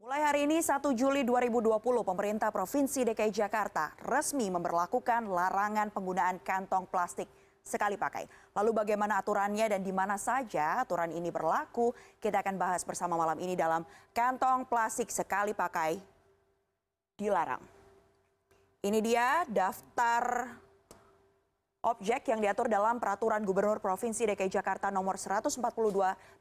Mulai hari ini 1 Juli 2020, pemerintah Provinsi DKI Jakarta resmi memberlakukan larangan penggunaan kantong plastik sekali pakai. Lalu bagaimana aturannya dan di mana saja aturan ini berlaku? Kita akan bahas bersama malam ini dalam Kantong Plastik Sekali Pakai Dilarang. Ini dia daftar objek yang diatur dalam Peraturan Gubernur Provinsi DKI Jakarta nomor 142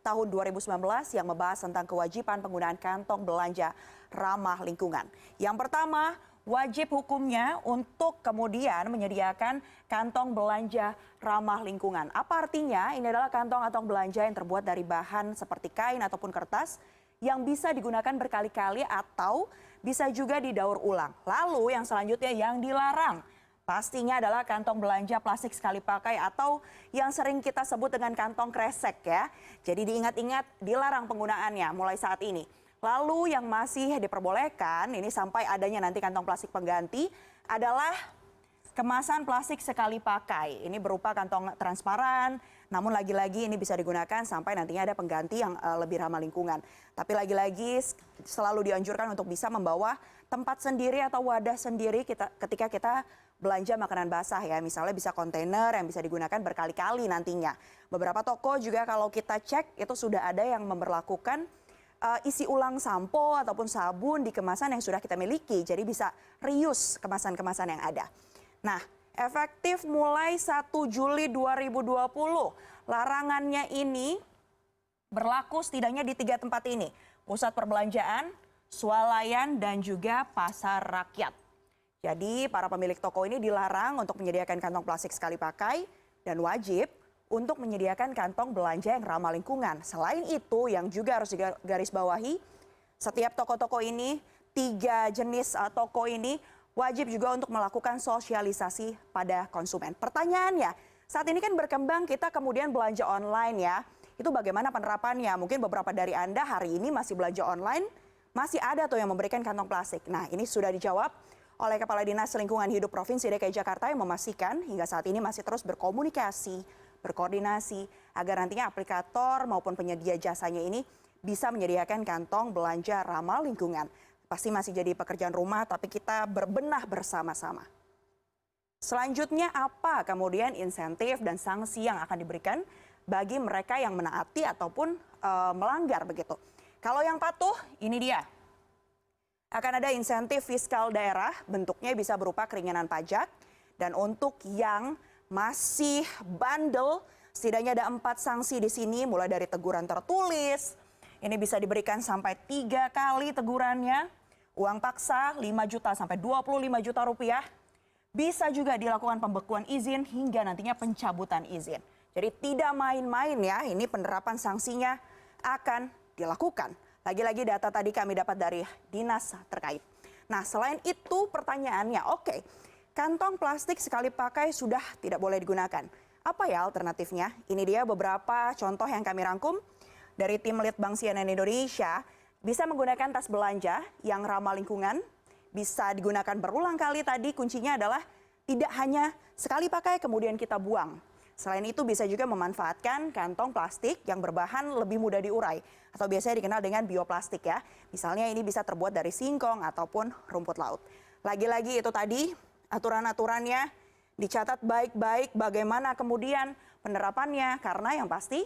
tahun 2019 yang membahas tentang kewajiban penggunaan kantong belanja ramah lingkungan. Yang pertama, wajib hukumnya untuk kemudian menyediakan kantong belanja ramah lingkungan. Apa artinya? Ini adalah kantong-kantong belanja yang terbuat dari bahan seperti kain ataupun kertas yang bisa digunakan berkali-kali atau bisa juga didaur ulang. Lalu yang selanjutnya yang dilarang pastinya adalah kantong belanja plastik sekali pakai atau yang sering kita sebut dengan kantong kresek ya. Jadi diingat-ingat dilarang penggunaannya mulai saat ini. Lalu yang masih diperbolehkan ini sampai adanya nanti kantong plastik pengganti adalah kemasan plastik sekali pakai. Ini berupa kantong transparan, namun lagi-lagi ini bisa digunakan sampai nantinya ada pengganti yang lebih ramah lingkungan. Tapi lagi-lagi selalu dianjurkan untuk bisa membawa tempat sendiri atau wadah sendiri ketika kita belanja makanan basah ya. Misalnya bisa kontainer yang bisa digunakan berkali-kali nantinya. Beberapa toko juga kalau kita cek itu sudah ada yang memberlakukan isi ulang sampo ataupun sabun di kemasan yang sudah kita miliki. Jadi bisa reuse kemasan-kemasan yang ada. Nah, efektif mulai 1 Juli 2020, larangannya ini berlaku setidaknya di 3 tempat ini. Pusat perbelanjaan, swalayan, dan juga pasar rakyat. Jadi para pemilik toko ini dilarang untuk menyediakan kantong plastik sekali pakai dan wajib untuk menyediakan kantong belanja yang ramah lingkungan. Selain itu yang juga harus digarisbawahi, setiap toko-toko ini, 3 jenis toko ini wajib juga untuk melakukan sosialisasi pada konsumen. Pertanyaannya, saat ini kan berkembang kita kemudian belanja online ya. Itu bagaimana penerapannya? Mungkin beberapa dari Anda hari ini masih belanja online, masih ada tuh yang memberikan kantong plastik. Nah, ini sudah dijawab oleh Kepala Dinas Lingkungan Hidup Provinsi DKI Jakarta yang memastikan hingga saat ini masih terus berkomunikasi, berkoordinasi agar nantinya aplikator maupun penyedia jasanya ini bisa menyediakan kantong belanja ramah lingkungan. Pasti masih jadi pekerjaan rumah, tapi kita berbenah bersama-sama. Selanjutnya apa kemudian insentif dan sanksi yang akan diberikan bagi mereka yang menaati ataupun melanggar begitu. Kalau yang patuh, ini dia. Akan ada insentif fiskal daerah, bentuknya bisa berupa keringanan pajak. Dan untuk yang masih bandel, setidaknya ada 4 sanksi di sini, mulai dari teguran tertulis. Ini bisa diberikan sampai 3 kali tegurannya. Uang paksa 5 juta sampai 25 juta rupiah. Bisa juga dilakukan pembekuan izin hingga nantinya pencabutan izin. Jadi tidak main-main ya, ini penerapan sanksinya akan dilakukan. Lagi-lagi data tadi kami dapat dari dinas terkait. Nah selain itu pertanyaannya, oke, kantong plastik sekali pakai sudah tidak boleh digunakan. Apa ya alternatifnya? Ini dia beberapa contoh yang kami rangkum dari tim Litbang CNN Indonesia. Bisa menggunakan tas belanja yang ramah lingkungan, bisa digunakan berulang kali tadi, kuncinya adalah tidak hanya sekali pakai kemudian kita buang. Selain itu bisa juga memanfaatkan kantong plastik yang berbahan lebih mudah diurai atau biasanya dikenal dengan bioplastik ya. Misalnya ini bisa terbuat dari singkong ataupun rumput laut. Lagi-lagi itu tadi aturan-aturannya dicatat baik-baik bagaimana kemudian penerapannya karena yang pasti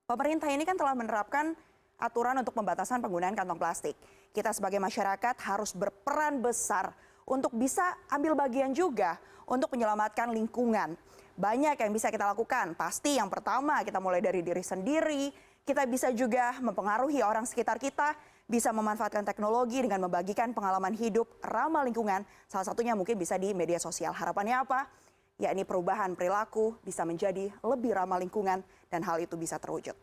pemerintah ini kan telah menerapkan aturan untuk pembatasan penggunaan kantong plastik. Kita sebagai masyarakat harus berperan besar untuk bisa ambil bagian juga untuk menyelamatkan lingkungan. Banyak yang bisa kita lakukan. Pasti yang pertama kita mulai dari diri sendiri. Kita bisa juga mempengaruhi orang sekitar kita. Bisa memanfaatkan teknologi dengan membagikan pengalaman hidup ramah lingkungan. Salah satunya mungkin bisa di media sosial. Harapannya apa? Yakni perubahan perilaku bisa menjadi lebih ramah lingkungan dan hal itu bisa terwujud.